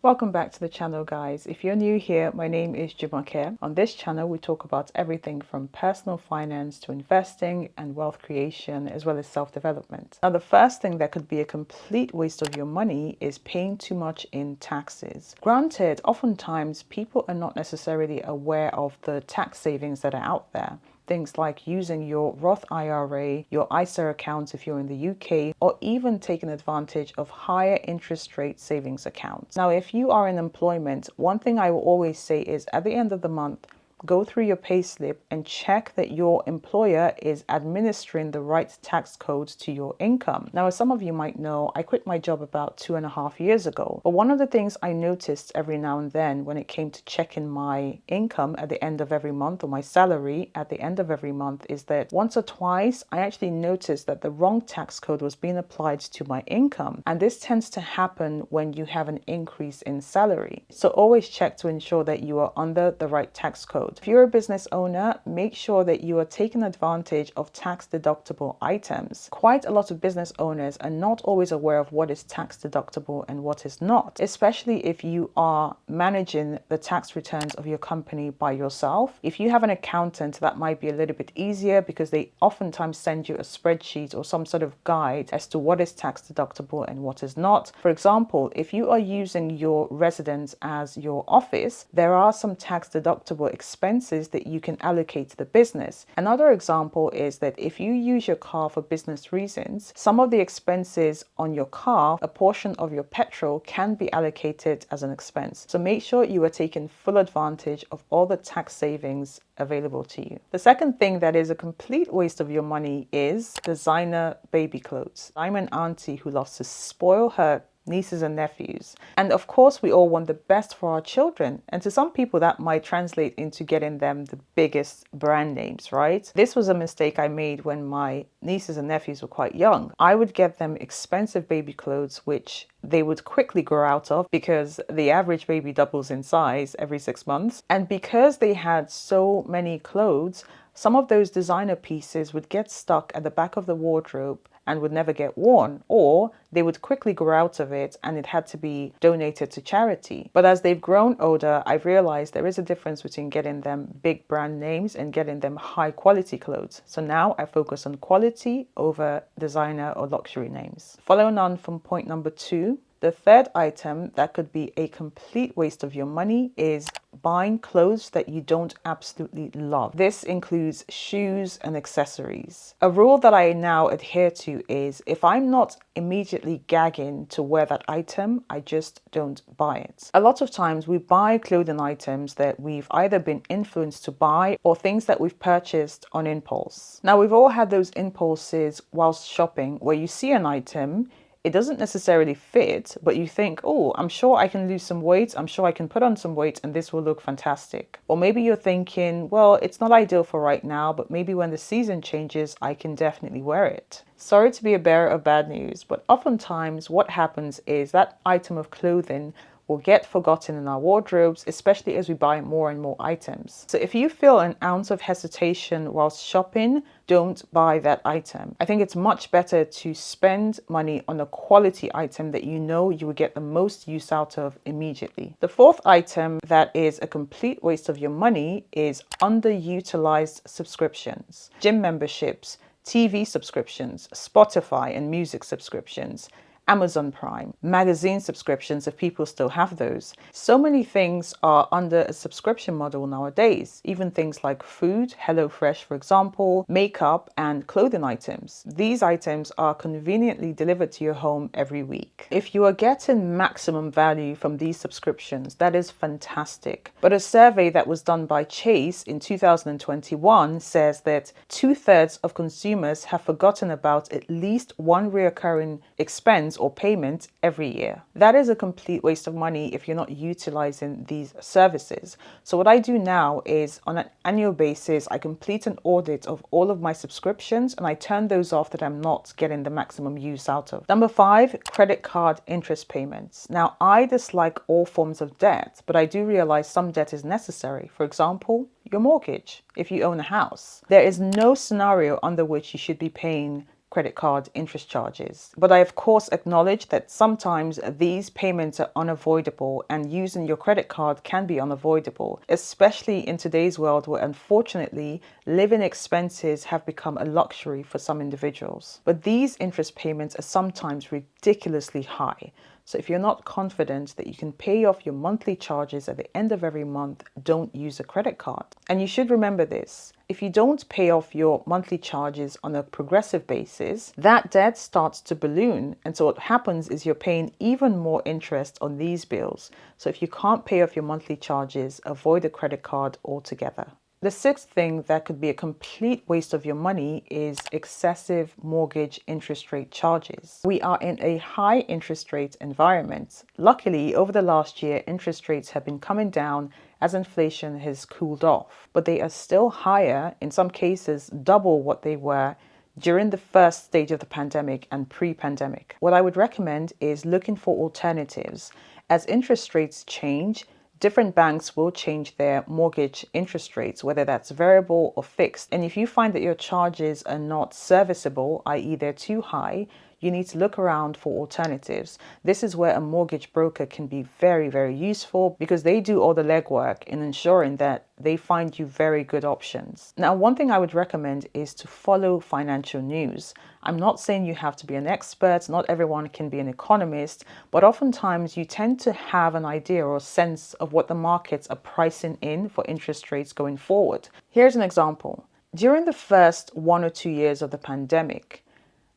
Welcome back to the channel, guys. If you're new here, my name is Jumokemi. On this channel, we talk about everything from personal finance to investing and wealth creation, as well as self-development. Now, the first thing that could be a complete waste of your money is paying too much in taxes. Granted, oftentimes people are not necessarily aware of the tax savings that are out there. Things like using your Roth IRA, your ISA accounts if you're in the UK, or even taking advantage of higher interest rate savings accounts. Now, if you are in employment, one thing I will always say is at the end of the month, go through your payslip and check that your employer is administering the right tax codes to your income. Now, as some of you might know, I quit my job about 2.5 years ago. But one of the things I noticed every now and then when it came to checking my income at the end of every month, or my salary at the end of every month, is that once or twice I actually noticed that the wrong tax code was being applied to my income. And this tends to happen when you have an increase in salary. So always check to ensure that you are under the right tax code. If you're a business owner, make sure that you are taking advantage of tax deductible items. Quite a lot of business owners are not always aware of what is tax deductible and what is not, especially if you are managing the tax returns of your company by yourself. If you have an accountant, that might be a little bit easier because they oftentimes send you a spreadsheet or some sort of guide as to what is tax deductible and what is not. For example, if you are using your residence as your office, there are some tax deductible expenses that you can allocate to the business. Another example is that if you use your car for business reasons, some of the expenses on your car, a portion of your petrol, can be allocated as an expense. So make sure you are taking full advantage of all the tax savings available to you. The second thing that is a complete waste of your money is designer baby clothes. I'm an auntie who loves to spoil her nieces and nephews. And of course, we all want the best for our children. And to some people, that might translate into getting them the biggest brand names, right? This was a mistake I made when my nieces and nephews were quite young. I would get them expensive baby clothes, which they would quickly grow out of because the average baby doubles in size every 6 months. And because they had so many clothes, some of those designer pieces would get stuck at the back of the wardrobe and would never get worn, or they would quickly grow out of it and it had to be donated to charity. But as they've grown older, I've realized there is a difference between getting them big brand names and getting them high quality clothes. So now I focus on quality over designer or luxury names. Following on from point number 2, the third item that could be a complete waste of your money is buying clothes that you don't absolutely love. This includes shoes and accessories. A rule that I now adhere to is if I'm not immediately gagging to wear that item, I just don't buy it. A lot of times we buy clothing items that we've either been influenced to buy or things that we've purchased on impulse. Now, we've all had those impulses whilst shopping where you see an item, it doesn't necessarily fit, but you think, oh, I'm sure I can lose some weight. I'm sure I can put on some weight and this will look fantastic. Or maybe you're thinking, well, it's not ideal for right now, but maybe when the season changes, I can definitely wear it. Sorry to be a bearer of bad news, but oftentimes what happens is that item of clothing will get forgotten in our wardrobes, especially as we buy more and more items. So if you feel an ounce of hesitation whilst shopping, don't buy that item. I think it's much better to spend money on a quality item that you know you will get the most use out of immediately. The fourth item that is a complete waste of your money is underutilized subscriptions. Gym memberships, TV subscriptions, Spotify and music subscriptions, Amazon Prime, magazine subscriptions if people still have those. So many things are under a subscription model nowadays, even things like food, HelloFresh for example, makeup and clothing items. These items are conveniently delivered to your home every week. If you are getting maximum value from these subscriptions, that is fantastic. But a survey that was done by Chase in 2021 says that 2/3 of consumers have forgotten about at least one recurring expense or payment every year. That is a complete waste of money if you're not utilizing these services. So what I do now is on an annual basis, I complete an audit of all of my subscriptions and I turn those off that I'm not getting the maximum use out of. Number 5, credit card interest payments. Now, I dislike all forms of debt, but I do realize some debt is necessary. For example, your mortgage, if you own a house. There is no scenario under which you should be paying credit card interest charges. But I of course acknowledge that sometimes these payments are unavoidable, and using your credit card can be unavoidable, especially in today's world where unfortunately living expenses have become a luxury for some individuals. But these interest payments are sometimes ridiculously high. So if you're not confident that you can pay off your monthly charges at the end of every month, don't use a credit card. And you should remember this. If you don't pay off your monthly charges on a progressive basis, that debt starts to balloon. And so what happens is you're paying even more interest on these bills. So if you can't pay off your monthly charges, avoid a credit card altogether. The sixth thing that could be a complete waste of your money is excessive mortgage interest rate charges. We are in a high interest rate environment. Luckily, over the last year, interest rates have been coming down as inflation has cooled off, but they are still higher, in some cases double what they were during the first stage of the pandemic and pre-pandemic. What I would recommend is looking for alternatives. As interest rates change, different banks will change their mortgage interest rates, whether that's variable or fixed. And if you find that your charges are not serviceable, i.e. they're too high, you need to look around for alternatives. This is where a mortgage broker can be very, very useful because they do all the legwork in ensuring that they find you very good options. Now, one thing I would recommend is to follow financial news. I'm not saying you have to be an expert, not everyone can be an economist, but oftentimes you tend to have an idea or sense of what the markets are pricing in for interest rates going forward. Here's an example. During the first 1 or 2 years of the pandemic,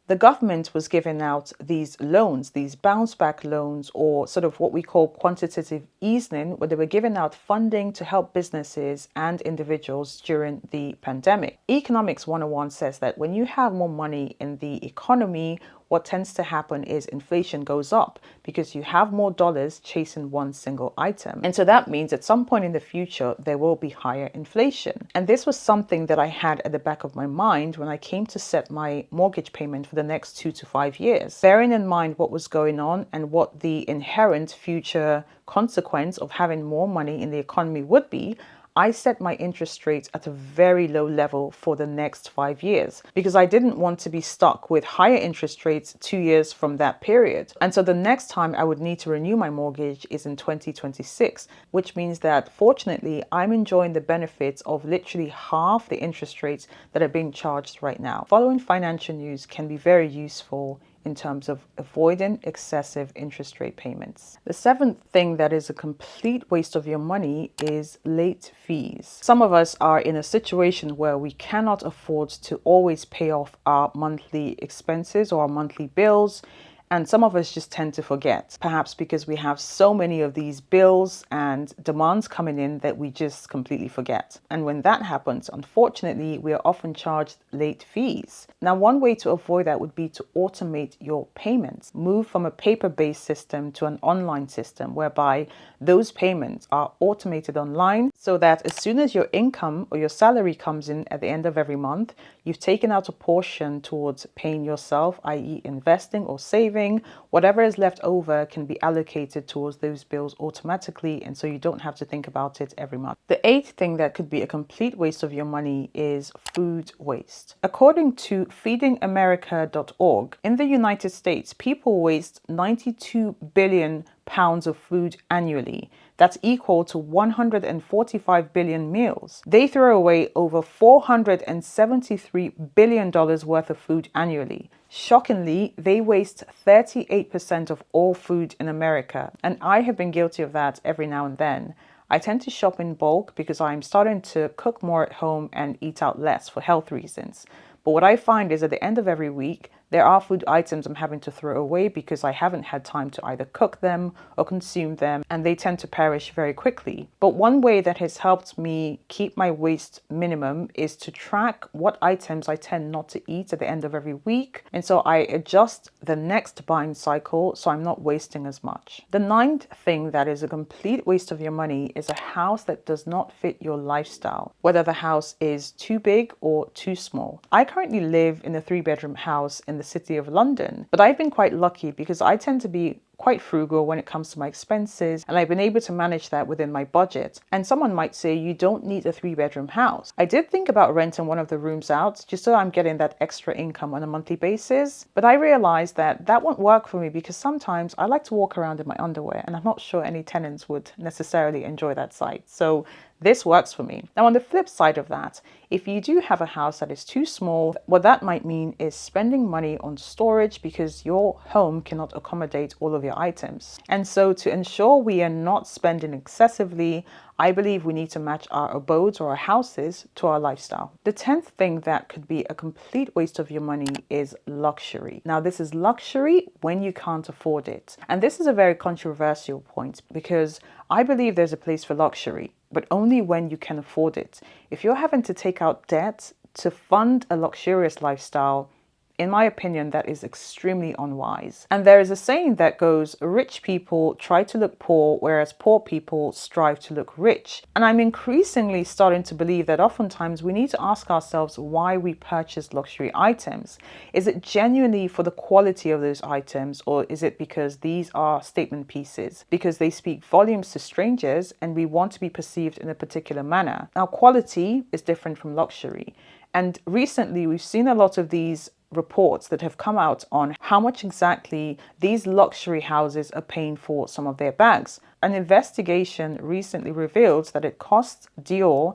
the government was giving out these loans, these bounce back loans, or sort of what we call quantitative easing, where they were giving out funding to help businesses and individuals during the pandemic. Economics 101 says that when you have more money in the economy, what tends to happen is inflation goes up because you have more dollars chasing one single item. And so that means at some point in the future, there will be higher inflation. And this was something that I had at the back of my mind when I came to set my mortgage payment for the next 2 to 5 years. Bearing in mind what was going on and what the inherent future consequence of having more money in the economy would be, I set my interest rates at a very low level for the next 5 years because I didn't want to be stuck with higher interest rates 2 years from that period. And so the next time I would need to renew my mortgage is in 2026, which means that fortunately I'm enjoying the benefits of literally half the interest rates that are being charged right now. Following financial news can be very useful in terms of avoiding excessive interest rate payments. The seventh thing that is a complete waste of your money is late fees. Some of us are in a situation where we cannot afford to always pay off our monthly expenses or our monthly bills. And some of us just tend to forget, perhaps because we have so many of these bills and demands coming in that we just completely forget. And when that happens, unfortunately, we are often charged late fees. Now, one way to avoid that would be to automate your payments. Move from a paper-based system to an online system whereby those payments are automated online so that as soon as your income or your salary comes in at the end of every month, you've taken out a portion towards paying yourself, i.e. investing or saving. Whatever is left over can be allocated towards those bills automatically, and so you don't have to think about it every month. The eighth thing that could be a complete waste of your money is food waste. According to feedingamerica.org, in the United States, people waste 92 billion pounds of food annually. That's equal to 145 billion meals. They throw away over $473 billion worth of food annually. Shockingly, they waste 38% of all food in America, and I have been guilty of that every now and then. I tend to shop in bulk because I'm starting to cook more at home and eat out less for health reasons. But what I find is at the end of every week, there are food items I'm having to throw away because I haven't had time to either cook them or consume them, and they tend to perish very quickly. But one way that has helped me keep my waste minimum is to track what items I tend not to eat at the end of every week. And so I adjust the next buying cycle so I'm not wasting as much. The ninth thing that is a complete waste of your money is a house that does not fit your lifestyle, whether the house is too big or too small. I currently live in a 3-bedroom house in the City of London, but I've been quite lucky because I tend to be quite frugal when it comes to my expenses, and I've been able to manage that within my budget. And someone might say you don't need a 3-bedroom house. I did think about renting one of the rooms out just so I'm getting that extra income on a monthly basis, but I realized that that won't work for me because sometimes I like to walk around in my underwear, and I'm not sure any tenants would necessarily enjoy that sight. So this works for me. Now, on the flip side of that, if you do have a house that is too small, what that might mean is spending money on storage because your home cannot accommodate all of your items. And so to ensure we are not spending excessively, I believe we need to match our abodes or our houses to our lifestyle. The 10th thing that could be a complete waste of your money is luxury. Now, this is luxury when you can't afford it. And this is a very controversial point because I believe there's a place for luxury, but only when you can afford it. If you're having to take out debt to fund a luxurious lifestyle, in my opinion, that is extremely unwise. And there is a saying that goes, rich people try to look poor, whereas poor people strive to look rich. And I'm increasingly starting to believe that oftentimes we need to ask ourselves why we purchase luxury items. Is it genuinely for the quality of those items, or is it because these are statement pieces, because they speak volumes to strangers and we want to be perceived in a particular manner? Now, quality is different from luxury. And recently we've seen a lot of these reports that have come out on how much exactly these luxury houses are paying for some of their bags. An investigation recently revealed that it costs Dior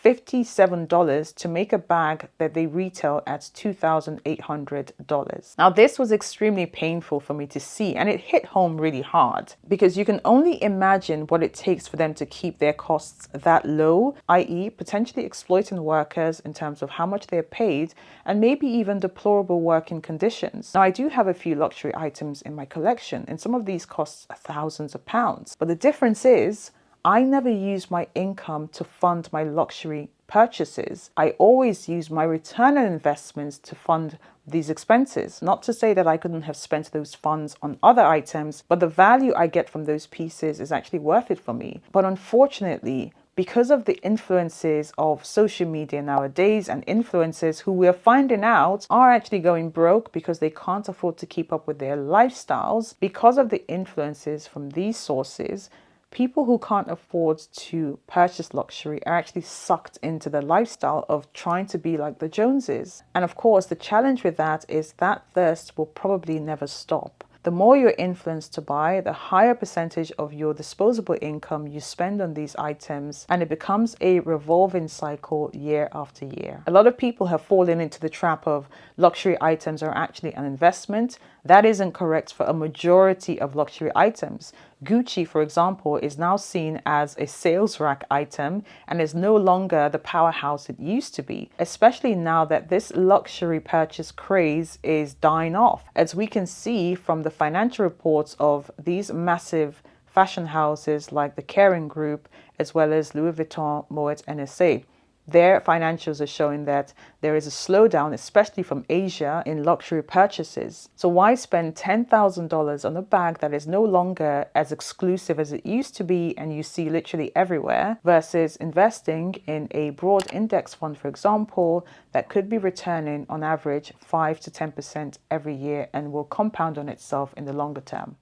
$57 to make a bag that they retail at $2,800. Now, this was extremely painful for me to see, and it hit home really hard because you can only imagine what it takes for them to keep their costs that low, i.e. potentially exploiting workers in terms of how much they're paid and maybe even deplorable working conditions. Now, I do have a few luxury items in my collection, and some of these cost thousands of pounds. But the difference is, I never use my income to fund my luxury purchases. I always use my return on investments to fund these expenses. Not to say that I couldn't have spent those funds on other items, but the value I get from those pieces is actually worth it for me. But unfortunately, because of the influences of social media nowadays and influencers who we're finding out are actually going broke because they can't afford to keep up with their lifestyles, because of the influences from these sources, people who can't afford to purchase luxury are actually sucked into the lifestyle of trying to be like the Joneses. And of course, the challenge with that is that thirst will probably never stop. The more you're influenced to buy, the higher percentage of your disposable income you spend on these items, and it becomes a revolving cycle year after year. A lot of people have fallen into the trap of luxury items are actually an investment. That isn't correct for a majority of luxury items. Gucci, for example, is now seen as a sales rack item and is no longer the powerhouse it used to be, especially now that this luxury purchase craze is dying off. As we can see from the financial reports of these massive fashion houses like the Kering Group, as well as Louis Vuitton, Moet, NSA. Their financials are showing that there is a slowdown, especially from Asia, in luxury purchases. So why spend $10,000 on a bag that is no longer as exclusive as it used to be and you see literally everywhere, versus investing in a broad index fund, for example, that could be returning on average 5 to 10% every year and will compound on itself in the longer term.